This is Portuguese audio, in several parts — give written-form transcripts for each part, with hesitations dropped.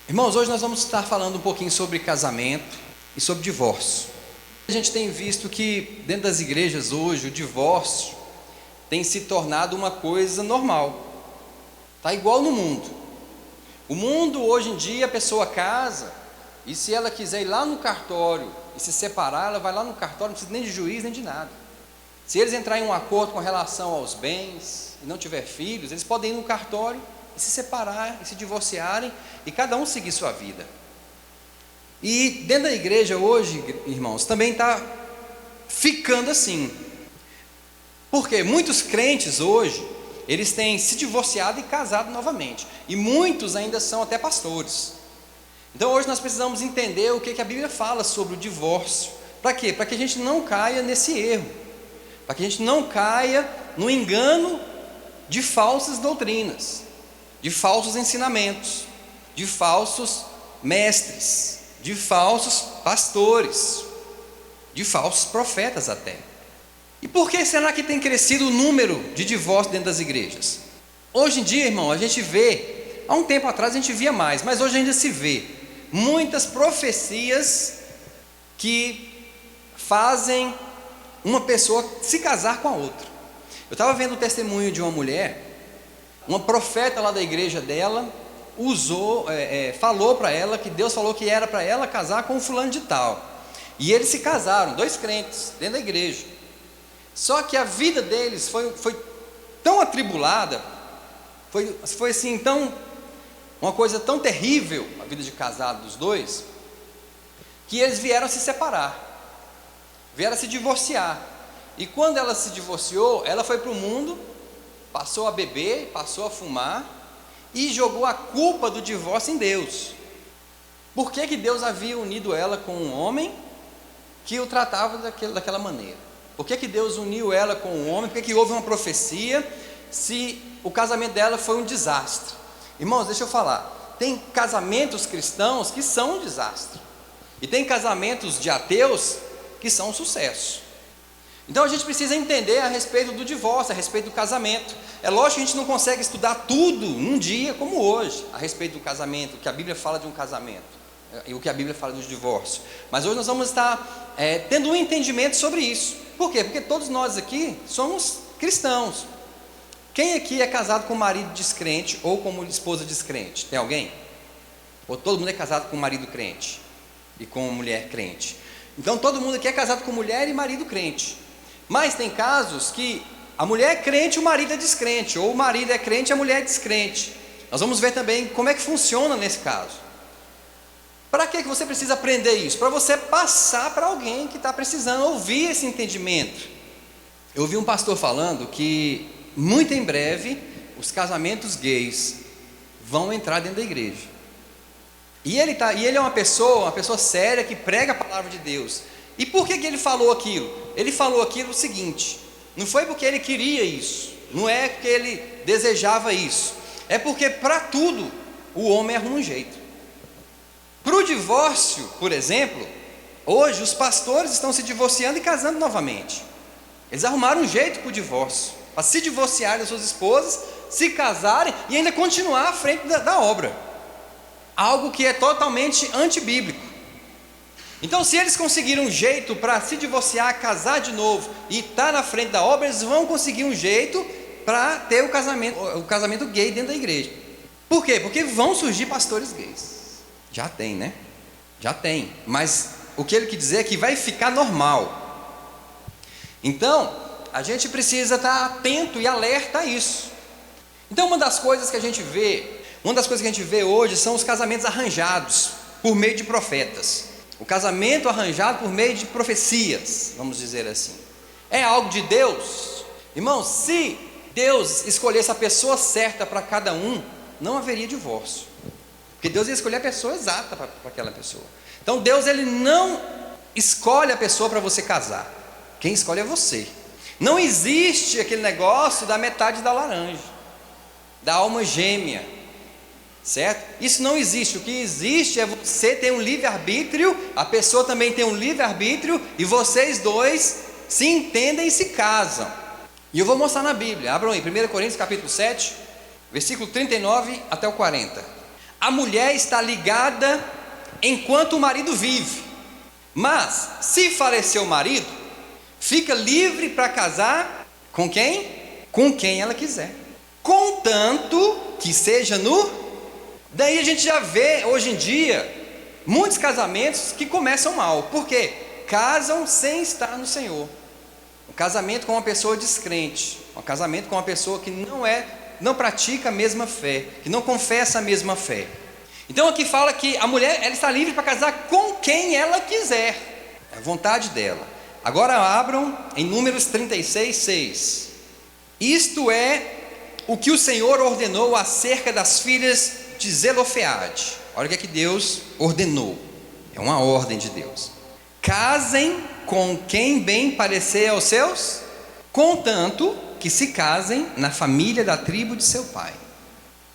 Irmãos, hoje nós vamos estar falando um pouquinho sobre casamento e sobre divórcio. A gente tem visto que dentro das igrejas hoje o divórcio tem se tornado uma coisa normal. Está igual no mundo. O mundo hoje em dia a pessoa casa e se ela quiser ir lá no cartório e se separar, ela vai lá no cartório, não precisa nem de juiz nem de nada. Se eles entrarem em um acordo com relação aos bens e não tiver filhos, eles podem ir no cartório e se separar, e se divorciarem, e cada um seguir sua vida. E dentro da igreja hoje, irmãos, também está ficando assim. Porque muitos crentes hoje, eles têm se divorciado e casado novamente. E muitos ainda são até pastores. Então hoje nós precisamos entender o que a Bíblia fala sobre o divórcio. Para quê? Para que a gente não caia nesse erro. Para que a gente não caia no engano de falsas doutrinas, de falsos ensinamentos, de falsos mestres, de falsos pastores, de falsos profetas até. E por que será que tem crescido o número de divórcios dentro das igrejas? Hoje em dia, irmão, a gente vê, há um tempo atrás a gente via mais, mas hoje ainda se vê muitas profecias que fazem uma pessoa se casar com a outra. Eu estava vendo o testemunho de uma mulher, uma profeta lá da igreja dela, falou para ela que Deus falou que era para ela casar com um fulano de tal. E eles se casaram, dois crentes, dentro da igreja. Só que a vida deles foi tão atribulada, foi assim, uma coisa tão terrível, a vida de casado dos dois, que eles vieram se separar, vieram se divorciar. E quando ela se divorciou, ela foi para o mundo, passou a beber, passou a fumar e jogou a culpa do divórcio em Deus. Por que Deus havia unido ela com um homem que o tratava daquela maneira? Por que Deus uniu ela com um homem? Por que houve uma profecia se o casamento dela foi um desastre? Irmãos, deixa eu falar, tem casamentos cristãos que são um desastre, e tem casamentos de ateus que são um sucesso. Então a gente precisa entender a respeito do divórcio, a respeito do casamento. É lógico que a gente não consegue estudar tudo num dia como hoje, a respeito do casamento, o que a Bíblia fala de um casamento, e o que a Bíblia fala do divórcio. Mas hoje nós vamos estar tendo um entendimento sobre isso. Por quê? Porque todos nós aqui somos cristãos. Quem aqui é casado com marido descrente ou com esposa descrente? Tem alguém? Ou todo mundo é casado com marido crente e com mulher crente? Então todo mundo aqui é casado com mulher e marido crente. Mas tem casos que a mulher é crente e o marido é descrente, ou o marido é crente e a mulher é descrente. Nós vamos ver também como é que funciona nesse caso. Para que você precisa aprender isso? Para você passar para alguém que está precisando ouvir esse entendimento. Eu ouvi um pastor falando que muito em breve os casamentos gays vão entrar dentro da igreja. E ele é uma pessoa séria que prega a palavra de Deus. E por que ele falou aquilo? Ele falou aquilo o seguinte: não foi porque ele queria isso, não é porque ele desejava isso, é porque para tudo o homem arruma um jeito. Para o divórcio, por exemplo, hoje os pastores estão se divorciando e casando novamente. Eles arrumaram um jeito para o divórcio, para se divorciarem das suas esposas, se casarem e ainda continuar à frente da obra. Algo que é totalmente antibíblico. Então, se eles conseguiram um jeito para se divorciar, casar de novo e estar na frente da obra, eles vão conseguir um jeito para ter o casamento gay dentro da igreja. Por quê? Porque vão surgir pastores gays. Já tem, né? Já tem. Mas o que ele quer dizer é que vai ficar normal. Então, a gente precisa estar atento e alerta a isso. Então, uma das coisas que a gente vê hoje são os casamentos arranjados por meio de profetas. O casamento arranjado por meio de profecias, vamos dizer assim. É algo de Deus? Irmão, se Deus escolhesse a pessoa certa para cada um, não haveria divórcio. Porque Deus ia escolher a pessoa exata para aquela pessoa. Então Deus, ele não escolhe a pessoa para você casar. Quem escolhe é você. Não existe aquele negócio da metade da laranja, da alma gêmea. Certo? Isso não existe. O que existe é você ter um livre-arbítrio, a pessoa também tem um livre-arbítrio, e vocês dois se entendem e se casam. E eu vou mostrar na Bíblia. Abram aí, 1 Coríntios capítulo 7, versículo 39 até o 40. A mulher está ligada enquanto o marido vive, mas se falecer o marido, fica livre para casar com quem? Com quem ela quiser, contanto que seja no... Daí a gente já vê hoje em dia muitos casamentos que começam mal. Por quê? Casam sem estar no Senhor. Um casamento com uma pessoa descrente, um casamento com uma pessoa que não pratica a mesma fé, que não confessa a mesma fé. Então aqui fala que a mulher, ela está livre para casar com quem ela quiser, é a vontade dela. Agora abram em Números 36:6. Isto é o que o Senhor ordenou acerca das filhas de Zelofeade. Olha o que Deus ordenou, é uma ordem de Deus: casem com quem bem parecer aos seus, contanto que se casem na família da tribo de seu pai.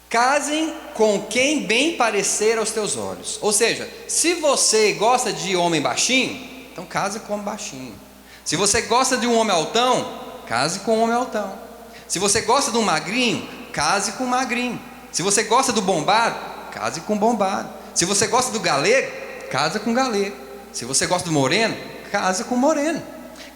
Casem com quem bem parecer aos teus olhos. Ou seja, se você gosta de homem baixinho, então case com homem baixinho. Se você gosta de um homem altão, case com um homem altão. Se você gosta de um magrinho, case com um magrinho. Se você gosta do bombado, case com um bombado. Se você gosta do galego, case com um galego. Se você gosta do moreno, case com um moreno.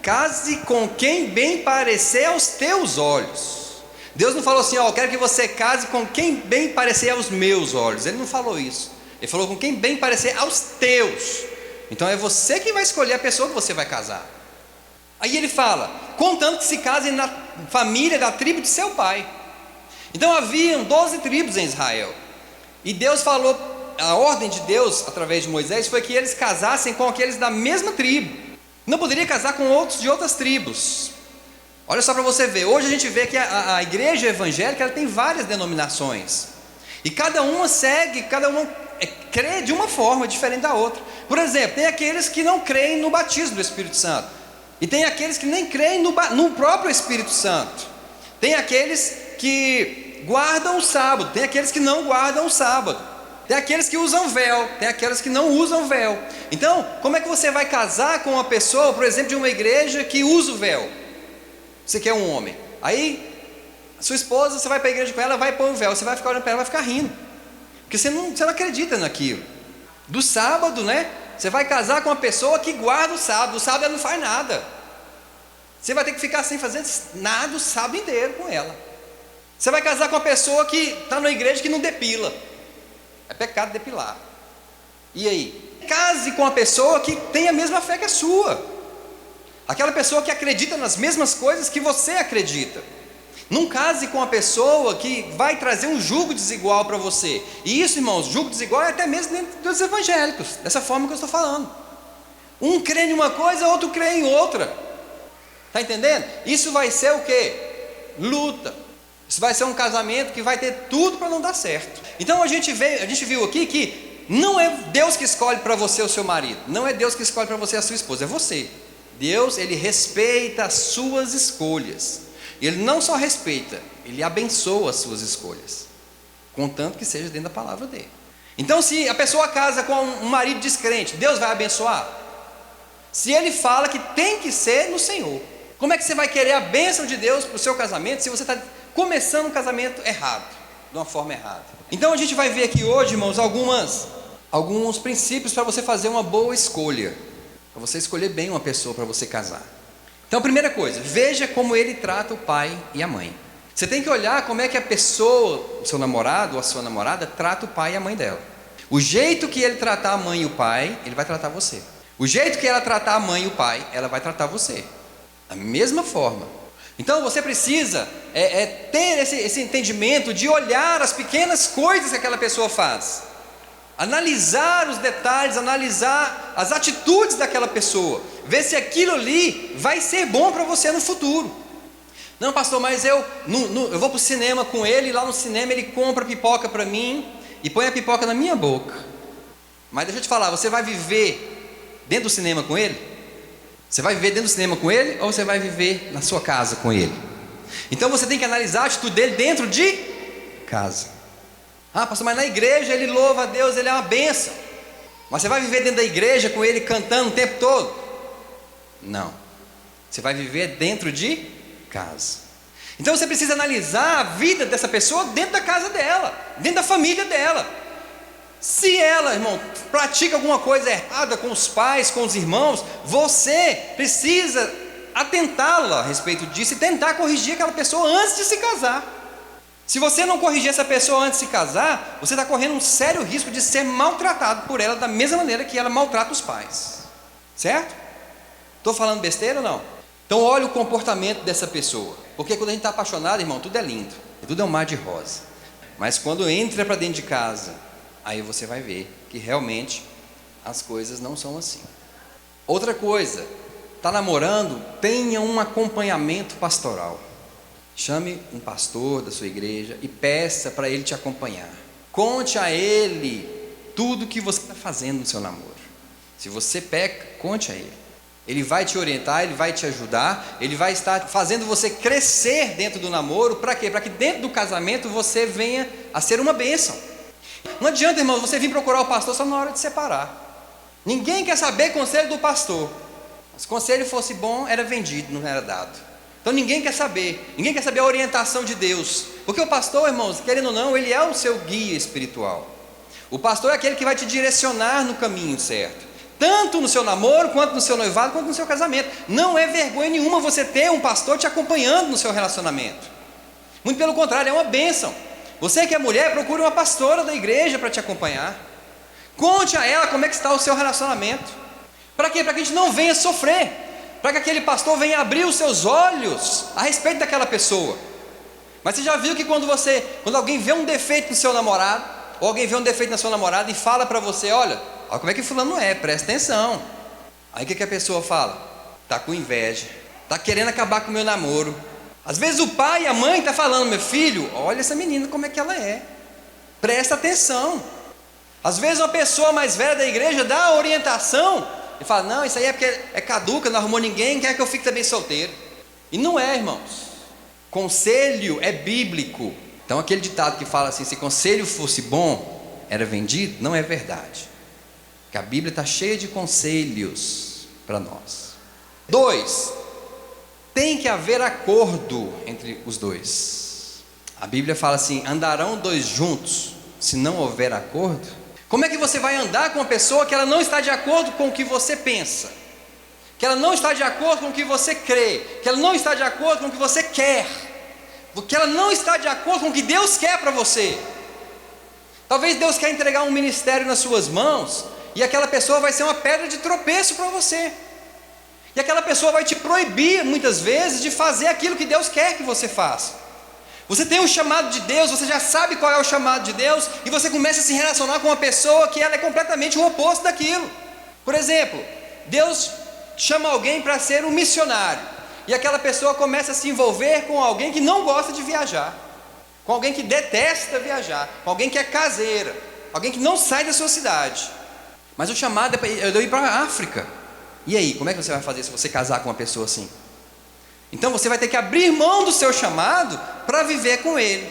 Case com quem bem parecer aos teus olhos. Deus não falou assim, ó, eu quero que você case com quem bem parecer aos meus olhos. Ele não falou isso. Ele falou com quem bem parecer aos teus. Então é você que vai escolher a pessoa que você vai casar. Aí ele fala, contanto que se casem na família da tribo de seu pai. Então haviam 12 tribos em Israel. E Deus falou, a ordem de Deus através de Moisés foi que eles casassem com aqueles da mesma tribo. Não poderia casar com outros de outras tribos. Olha só para você ver, hoje a gente vê que a igreja evangélica ela tem várias denominações. E cada uma segue, cada uma crê de uma forma diferente da outra. Por exemplo, tem aqueles que não creem no batismo do Espírito Santo. E tem aqueles que nem creem no próprio Espírito Santo. Tem aqueles que guardam o sábado, tem aqueles que não guardam o sábado. Tem aqueles que usam véu, tem aqueles que não usam véu. Então, como é que você vai casar com uma pessoa, por exemplo, de uma igreja que usa o véu? Você quer um homem. Aí, sua esposa, você vai para a igreja com ela, vai pôr o véu. Você vai ficar olhando para ela, vai ficar rindo. Porque você não acredita naquilo. Do sábado, né? Você vai casar com uma pessoa que guarda o sábado. O sábado ela não faz nada. Você vai ter que ficar sem fazer nada o sábado inteiro com ela. Você vai casar com uma pessoa que está na igreja que não depila. É pecado depilar. E aí? Case com uma pessoa que tem a mesma fé que a sua. Aquela pessoa que acredita nas mesmas coisas que você acredita. Não case com uma pessoa que vai trazer um jugo desigual para você. E isso, irmãos, jugo desigual é até mesmo dentro dos evangélicos. Dessa forma que eu estou falando. Um crê em uma coisa, outro crê em outra. Está entendendo? Isso vai ser o quê? Luta. Isso vai ser um casamento que vai ter tudo para não dar certo. Então a gente viu aqui que não é Deus que escolhe para você o seu marido. Não é Deus que escolhe para você a sua esposa, é você. Deus, Ele respeita as suas escolhas. E Ele não só respeita, Ele abençoa as suas escolhas, contanto que seja dentro da palavra dEle. Então se a pessoa casa com um marido descrente, Deus vai abençoar? Se Ele fala que tem que ser no Senhor, como é que você vai querer a bênção de Deus para o seu casamento se você está começando um casamento errado, de uma forma errada? Então a gente vai ver aqui hoje, irmãos, alguns princípios para você fazer uma boa escolha, para você escolher bem uma pessoa para você casar. Então, primeira coisa, veja como ele trata o pai e a mãe. Você tem que olhar como é que a pessoa, o seu namorado ou a sua namorada, trata o pai e a mãe dela. O jeito que ele tratar a mãe e o pai, ele vai tratar você. O jeito que ela tratar a mãe e o pai, ela vai tratar você. Da mesma forma. Então, você precisa ter esse entendimento de olhar as pequenas coisas que aquela pessoa faz. Analisar os detalhes, analisar as atitudes daquela pessoa, ver se aquilo ali vai ser bom para você no futuro. Não, pastor, mas eu vou para o cinema com ele, lá no cinema ele compra pipoca para mim e põe a pipoca na minha boca. Mas deixa eu te falar, você vai viver dentro do cinema com ele? Você vai viver dentro do cinema com ele ou você vai viver na sua casa com ele? Então você tem que analisar a atitude dele dentro de casa. Ah, pastor, mas na igreja ele louva a Deus, ele é uma bênção. Mas você vai viver dentro da igreja com ele cantando o tempo todo? Não. Você vai viver dentro de casa. Então você precisa analisar a vida dessa pessoa dentro da casa dela, dentro da família dela. Se ela, irmão, pratica alguma coisa errada com os pais, com os irmãos, você precisa atentá-la a respeito disso e tentar corrigir aquela pessoa antes de se casar. Se você não corrigir essa pessoa antes de se casar, você está correndo um sério risco de ser maltratado por ela da mesma maneira que ela maltrata os pais. Certo? Estou falando besteira ou não? Então olha o comportamento dessa pessoa. Porque quando a gente está apaixonado, irmão, tudo é lindo, tudo é um mar de rosa. Mas quando entra para dentro de casa, aí você vai ver que realmente as coisas não são assim. Outra coisa, está namorando, tenha um acompanhamento pastoral. Chame um pastor da sua igreja e peça para ele te acompanhar. Conte a ele tudo que você está fazendo no seu namoro. Se você peca, conte a ele. Ele vai te orientar, ele vai te ajudar, ele vai estar fazendo você crescer dentro do namoro. Para quê? Para que dentro do casamento você venha a ser uma bênção. Não adianta, irmão, você vir procurar o pastor só na hora de separar. Ninguém quer saber conselho do pastor. Se o conselho fosse bom, era vendido, não era dado. Então ninguém quer saber a orientação de Deus, porque o pastor, irmãos, querendo ou não, ele é o seu guia espiritual. O pastor é aquele que vai te direcionar no caminho certo, tanto no seu namoro, quanto no seu noivado, quanto no seu casamento. Não é vergonha nenhuma você ter um pastor te acompanhando no seu relacionamento, muito pelo contrário, é uma bênção. Você que é mulher, procure uma pastora da igreja para te acompanhar, conte a ela como é que está o seu relacionamento. Para quê? Para que a gente não venha sofrer, para que aquele pastor venha abrir os seus olhos a respeito daquela pessoa. Mas você já viu que quando alguém vê um defeito no seu namorado, ou alguém vê um defeito na sua namorada e fala para você, olha como é que fulano é, presta atenção. Aí o que a pessoa fala? Está com inveja, está querendo acabar com o meu namoro. Às vezes o pai e a mãe estão falando, meu filho, olha essa menina como é que ela é, presta atenção. Às vezes uma pessoa mais velha da igreja dá a orientação e fala, não, isso aí é porque é caduca, não arrumou ninguém, quer que eu fique também solteiro. E não é, irmãos. Conselho é bíblico. Então aquele ditado que fala assim, se conselho fosse bom, era vendido, não é verdade. Porque a Bíblia está cheia de conselhos para nós. 2, tem que haver acordo entre os dois. A Bíblia fala assim, andarão dois juntos, se não houver acordo. Como é que você vai andar com uma pessoa que ela não está de acordo com o que você pensa, que ela não está de acordo com o que você crê, que ela não está de acordo com o que você quer, que ela não está de acordo com o que Deus quer para você? Talvez Deus quer entregar um ministério nas suas mãos, e aquela pessoa vai ser uma pedra de tropeço para você, e aquela pessoa vai te proibir muitas vezes de fazer aquilo que Deus quer que você faça. Você tem um chamado de Deus, você já sabe qual é o chamado de Deus, e você começa a se relacionar com uma pessoa que ela é completamente o oposto daquilo. Por exemplo, Deus chama alguém para ser um missionário, e aquela pessoa começa a se envolver com alguém que não gosta de viajar, com alguém que detesta viajar, com alguém que é caseira, alguém que não sai da sua cidade. Mas o chamado é eu ir para a África. E aí, como é que você vai fazer se você casar com uma pessoa assim? Então você vai ter que abrir mão do seu chamado para viver com ele,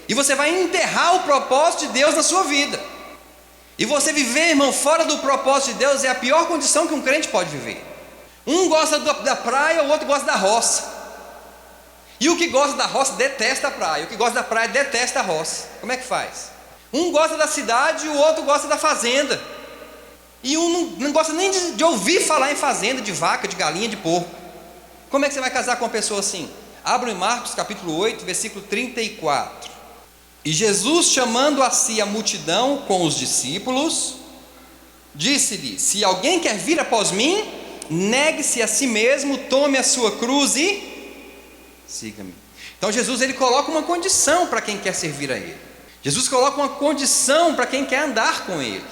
e você vai enterrar o propósito de Deus na sua vida. E você viver, irmão, fora do propósito de Deus é a pior condição que um crente pode viver. Um gosta da praia, o outro gosta da roça, e o que gosta da roça detesta a praia, o que gosta da praia detesta a roça. Como é que faz? Um gosta da cidade, o outro gosta da fazenda, e um não gosta nem de ouvir falar em fazenda, de vaca, de galinha, de porco. Como é que você vai casar com uma pessoa assim? Abra em Marcos capítulo 8, versículo 34. E Jesus, chamando a si a multidão com os discípulos, disse-lhe, se alguém quer vir após mim, negue-se a si mesmo, tome a sua cruz e siga-me. Então Jesus, ele coloca uma condição para quem quer servir a ele. Jesus coloca uma condição para quem quer andar com ele.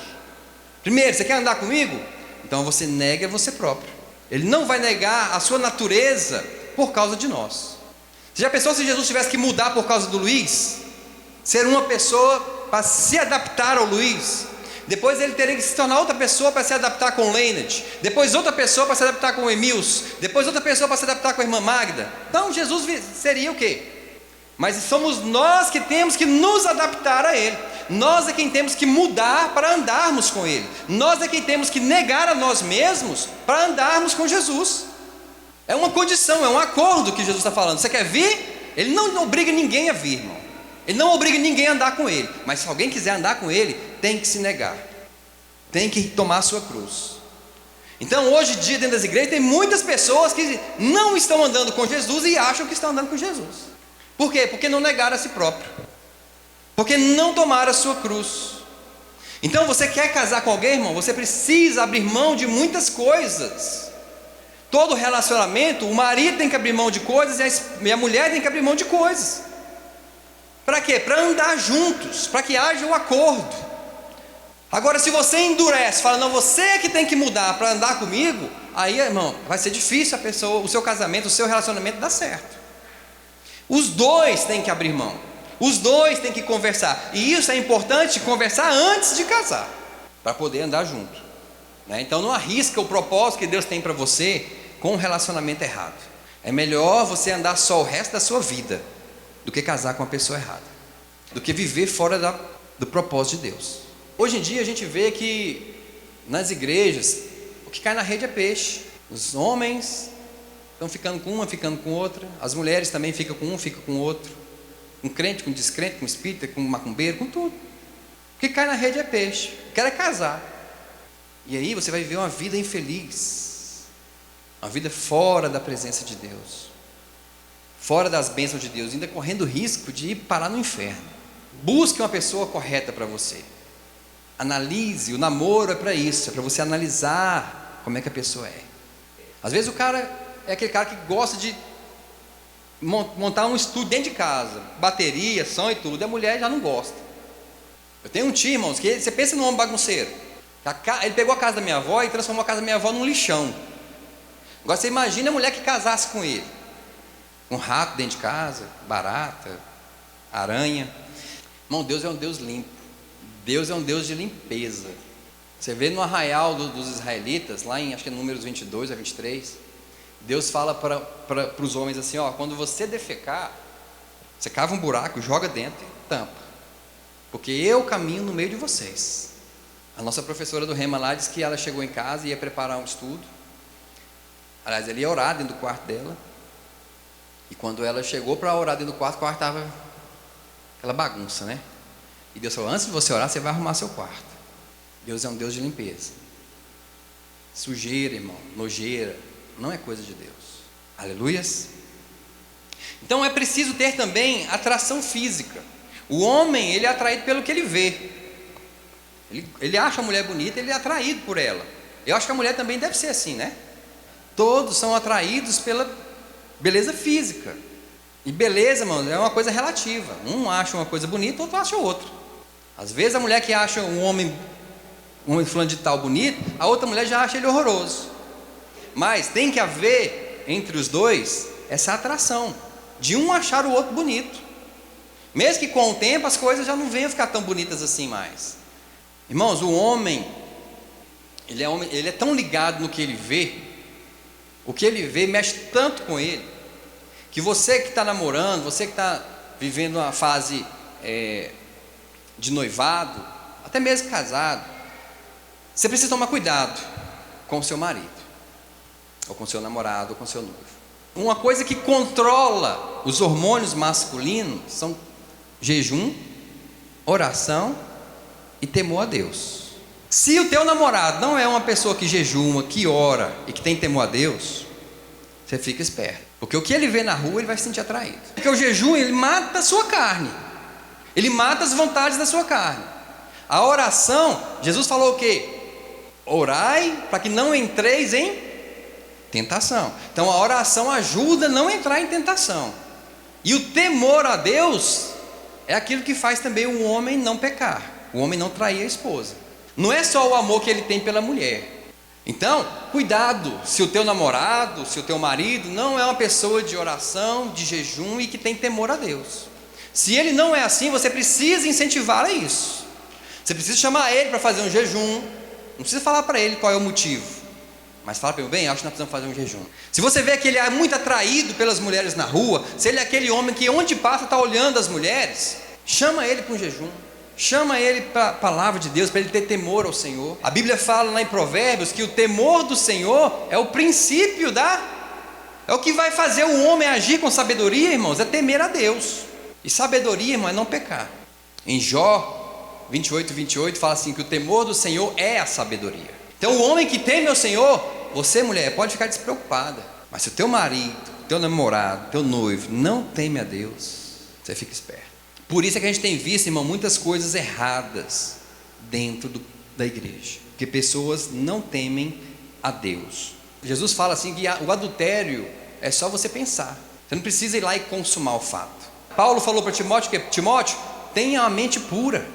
Primeiro, você quer andar comigo? Então você nega você próprio. Ele não vai negar a sua natureza por causa de nós. Você já pensou se Jesus tivesse que mudar por causa do Luiz? Ser uma pessoa para se adaptar ao Luiz, depois ele teria que se tornar outra pessoa para se adaptar com o Leonard, depois outra pessoa para se adaptar com o Emils, depois outra pessoa para se adaptar com a irmã Magda. Então Jesus seria o quê? Mas somos nós que temos que nos adaptar a ele. Nós é quem temos que mudar para andarmos com ele. Nós é quem temos que negar a nós mesmos para andarmos com Jesus. É uma condição, é um acordo que Jesus está falando. Você quer vir? Ele não obriga ninguém a vir, irmão. Ele não obriga ninguém a andar com ele. Mas se alguém quiser andar com ele, tem que se negar, tem que tomar a sua cruz. Então hoje em dia dentro das igrejas tem muitas pessoas que não estão andando com Jesus e acham que estão andando com Jesus. Por quê? Porque não negaram a si próprio, porque não tomaram a sua cruz. Então você quer casar com alguém, irmão, você precisa abrir mão de muitas coisas. Todo relacionamento, o marido tem que abrir mão de coisas e a mulher tem que abrir mão de coisas. Para quê? Para andar juntos, para que haja um acordo. Agora, se você endurece, fala, não, você é que tem que mudar para andar comigo, aí, irmão, vai ser difícil o seu casamento, o seu relacionamento dar certo. Os dois têm que abrir mão, os dois têm que conversar, e isso é importante, conversar antes de casar, para poder andar junto, né? Então não arrisca o propósito que Deus tem para você com um relacionamento errado. É melhor você andar só o resto da sua vida do que casar com uma pessoa errada, do que viver fora do propósito de Deus. Hoje em dia a gente vê que nas igrejas o que cai na rede é peixe. Os homens estão ficando com uma, ficando com outra. As mulheres também ficam com um, ficam com outro. Com crente, com descrente, com espírita, com macumbeiro, com tudo. O que cai na rede é peixe. O que é casar. E aí você vai viver uma vida infeliz, uma vida fora da presença de Deus, fora das bênçãos de Deus, ainda correndo risco de ir parar no inferno. Busque uma pessoa correta para você. Analise, o namoro é para isso, é para você analisar como é que a pessoa é. Às vezes o cara é aquele cara que gosta de montar um estúdio dentro de casa, bateria, som e tudo, e a mulher já não gosta. Eu tenho um tio, irmãos, que você pensa num homem bagunceiro. Ele pegou a casa da minha avó e transformou a casa da minha avó num lixão. Agora você imagina a mulher que casasse com ele, com rato dentro de casa, barata, aranha. Irmão, Deus é um Deus limpo. Deus é um Deus de limpeza. Você vê no arraial dos israelitas, lá em, acho que é Números 22 a 23, Deus fala para os homens assim, ó, quando você defecar, você cava um buraco, joga dentro e tampa, porque eu caminho no meio de vocês. A nossa professora do Rema lá disse que ela chegou em casa e ia preparar um estudo. Aliás, ela ia orar dentro do quarto dela, e quando ela chegou para orar dentro do quarto, o quarto estava aquela bagunça, né? E Deus falou, antes de você orar, você vai arrumar seu quarto. Deus é um Deus de limpeza. Sujeira, irmão, nojeira, não é coisa de Deus. Aleluias. Então é preciso ter também atração física. O homem, ele é atraído pelo que ele vê. Ele acha a mulher bonita, ele é atraído por ela. Eu acho que a mulher também deve ser assim, né? Todos são atraídos pela beleza física. E beleza, mano, é uma coisa relativa. Um acha uma coisa bonita, outro acha outra. Às vezes a mulher que acha um homem fulano de tal bonito, a outra mulher já acha ele horroroso. Mas tem que haver entre os dois essa atração, de um achar o outro bonito. Mesmo que com o tempo as coisas já não venham a ficar tão bonitas assim mais. Irmãos, o homem, ele é tão ligado no que ele vê, o que ele vê mexe tanto com ele, que você que está namorando, você que está vivendo uma fase de noivado, até mesmo casado, você precisa tomar cuidado com o seu marido, ou com o seu namorado, ou com o seu noivo. Uma coisa que controla os hormônios masculinos são jejum, oração e temor a Deus. Se o teu namorado não é uma pessoa que jejuma, que ora e que tem temor a Deus, você fica esperto, porque o que ele vê na rua ele vai se sentir atraído. Porque o jejum ele mata a sua carne, ele mata as vontades da sua carne. A oração, Jesus falou o quê? Orai para que não entreis em tentação. Então a oração ajuda a não entrar em tentação. E o temor a Deus é aquilo que faz também o homem não pecar, o homem não trair a esposa. Não é só o amor que ele tem pela mulher. Então, cuidado, se o teu namorado, se o teu marido não é uma pessoa de oração, de jejum e que tem temor a Deus. Se ele não é assim, você precisa incentivar a isso. Você precisa chamar ele para fazer um jejum. Não precisa falar para ele qual é o motivo, mas fala para ele, bem, acho que nós precisamos fazer um jejum. Se você vê que ele é muito atraído pelas mulheres na rua, se ele é aquele homem que onde passa está olhando as mulheres, chama ele para um jejum. Chama ele para a palavra de Deus, para ele ter temor ao Senhor. A Bíblia fala lá em Provérbios que o temor do Senhor é o princípio é o que vai fazer o homem agir com sabedoria, irmãos, é temer a Deus. E sabedoria, irmão, é não pecar. Em Jó, 28, 28 fala assim, que o temor do Senhor é a sabedoria. Então o homem que teme ao Senhor, você mulher, pode ficar despreocupada. Mas se o teu marido, teu namorado, teu noivo não teme a Deus, você fica esperto. Por isso é que a gente tem visto, irmão, muitas coisas erradas dentro da igreja, porque pessoas não temem a Deus. Jesus fala assim que o adultério é só você pensar, você não precisa ir lá e consumar o fato. Paulo falou para Timóteo que Timóteo, tenha a mente pura.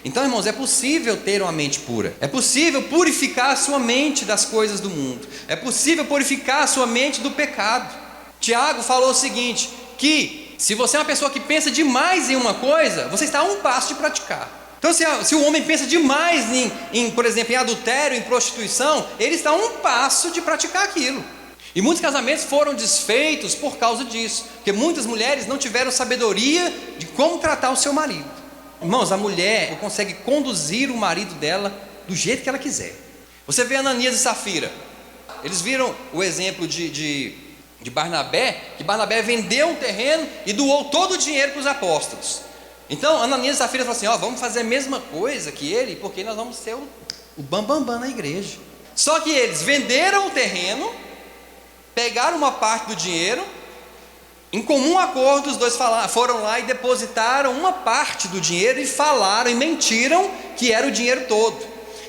Então, irmãos, é possível ter uma mente pura, é possível purificar a sua mente das coisas do mundo, é possível purificar a sua mente do pecado. Tiago falou o seguinte, que se você é uma pessoa que pensa demais em uma coisa, você está a um passo de praticar. Então se o homem pensa demais por exemplo, em adultério, em prostituição, ele está a um passo de praticar aquilo. E muitos casamentos foram desfeitos por causa disso, porque muitas mulheres não tiveram sabedoria de como tratar o seu marido. Irmãos, a mulher consegue conduzir o marido dela do jeito que ela quiser. Você vê Ananias e Safira, eles viram o exemplo de Barnabé, que Barnabé vendeu um terreno e doou todo o dinheiro para os apóstolos. Então Ananias e Safira falaram assim, vamos fazer a mesma coisa que ele, porque nós vamos ser o bambambam na igreja. Só que eles venderam o terreno, pegaram uma parte do dinheiro, em comum acordo os dois foram lá e depositaram uma parte do dinheiro e falaram e mentiram que era o dinheiro todo.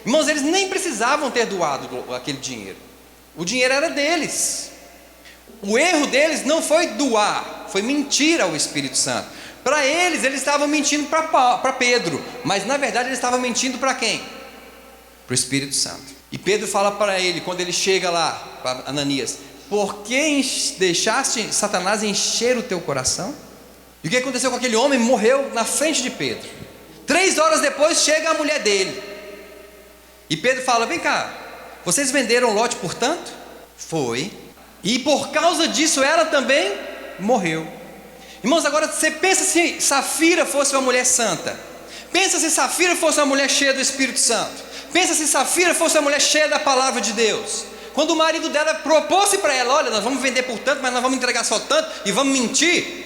Irmãos, eles nem precisavam ter doado aquele dinheiro, o dinheiro era deles. O erro deles não foi doar, foi mentir ao Espírito Santo. Para eles estavam mentindo para Pedro, mas na verdade eles estavam mentindo para quem? Para o Espírito Santo. E Pedro fala para ele, quando ele chega lá, para Ananias, por que deixaste Satanás encher o teu coração? E o que aconteceu com aquele homem? Morreu na frente de Pedro. 3 horas depois chega a mulher dele, e Pedro fala, vem cá, vocês venderam Lote por tanto? Foi. E por causa disso ela também morreu. Irmãos, agora você pensa se Safira fosse uma mulher santa, pensa se Safira fosse uma mulher cheia do Espírito Santo, pensa se Safira fosse uma mulher cheia da palavra de Deus. Quando o marido dela propôs para ela, olha, nós vamos vender por tanto, mas nós vamos entregar só tanto e vamos mentir,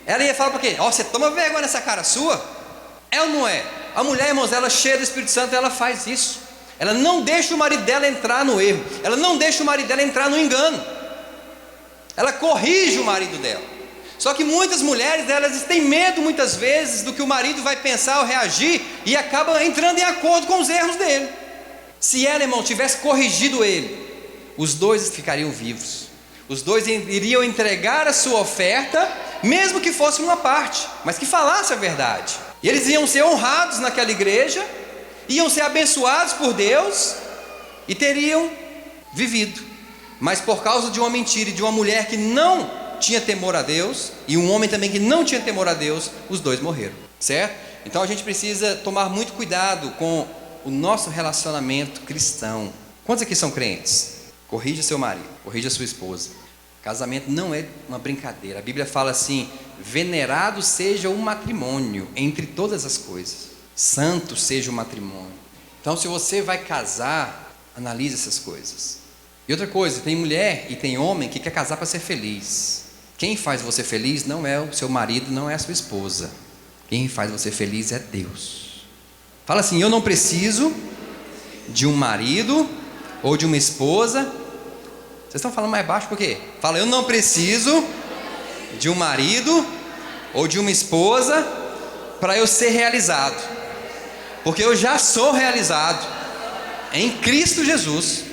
ela ia falar para quê? Você toma vergonha nessa cara sua? É ou não é? A mulher, irmãos, ela cheia do Espírito Santo, ela faz isso. Ela não deixa o marido dela entrar no erro, ela não deixa o marido dela entrar no engano, ela corrige o marido dela. Só que muitas mulheres, elas têm medo muitas vezes do que o marido vai pensar ou reagir, e acabam entrando em acordo com os erros dele. Se ela, irmão, tivesse corrigido ele, os dois ficariam vivos, os dois iriam entregar a sua oferta, mesmo que fosse uma parte, mas que falasse a verdade, e eles iam ser honrados naquela igreja, iam ser abençoados por Deus, e teriam vivido. Mas por causa de uma mentira e de uma mulher que não tinha temor a Deus, e um homem também que não tinha temor a Deus, os dois morreram, certo? Então a gente precisa tomar muito cuidado com o nosso relacionamento cristão. Quantos aqui são crentes? Corrija seu marido, corrija sua esposa. Casamento não é uma brincadeira. A Bíblia fala assim, venerado seja o matrimônio entre todas as coisas, santo seja o matrimônio. Então se você vai casar, analise essas coisas. E outra coisa, tem mulher e tem homem que quer casar para ser feliz. Quem faz você feliz não é o seu marido, não é a sua esposa. Quem faz você feliz é Deus. Fala assim, eu não preciso de um marido ou de uma esposa. Vocês estão falando mais baixo por quê? Fala, eu não preciso de um marido ou de uma esposa para eu ser realizado, porque eu já sou realizado em Cristo Jesus.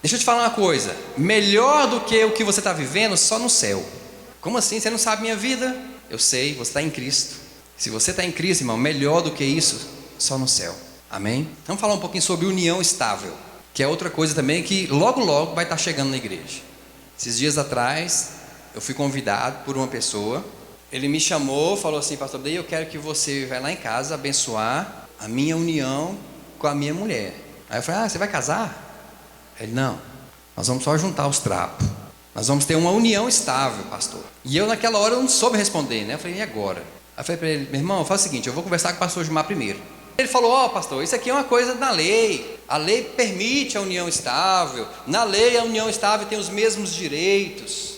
Deixa eu te falar uma coisa, melhor do que o que você está vivendo só no céu. Como assim? Você não sabe minha vida? Eu sei, você está em Cristo. Se você está em Cristo, irmão, melhor do que isso só no céu. Amém? Vamos falar um pouquinho sobre união estável, que é outra coisa também que logo vai estar chegando na igreja. Esses dias atrás eu fui convidado por uma pessoa, ele me chamou, falou assim, pastor, daí eu quero que você vá lá em casa abençoar a minha união com a minha mulher. Aí eu falei, você vai casar? Ele, não, nós vamos só juntar os trapos, nós vamos ter uma união estável, pastor. E eu naquela hora eu não soube responder, né? Eu falei, e agora? Aí eu falei para ele, meu irmão, faz o seguinte, eu vou conversar com o pastor Gilmar primeiro. Ele falou, pastor, isso aqui é uma coisa da lei, a lei permite a união estável, na lei a união estável tem os mesmos direitos,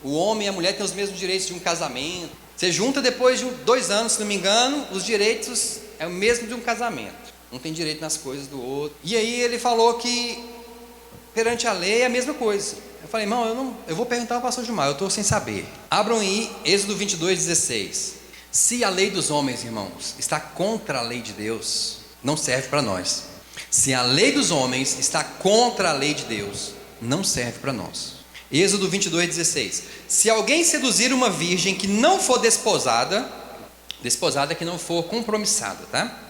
o homem e a mulher têm os mesmos direitos de um casamento, você junta depois de 2 anos, se não me engano, os direitos é o mesmo de um casamento. Um tem direito nas coisas do outro. E aí ele falou que perante a lei é a mesma coisa. Eu falei, irmão, eu vou perguntar ao pastor Gilmar, eu estou sem saber. Abram aí Êxodo 22:16. Se a lei dos homens, irmãos, está contra a lei de Deus, não serve para nós. Se a lei dos homens está contra a lei de Deus, não serve para nós. Êxodo 22:16. Se alguém seduzir uma virgem que não for desposada que não for compromissada, tá?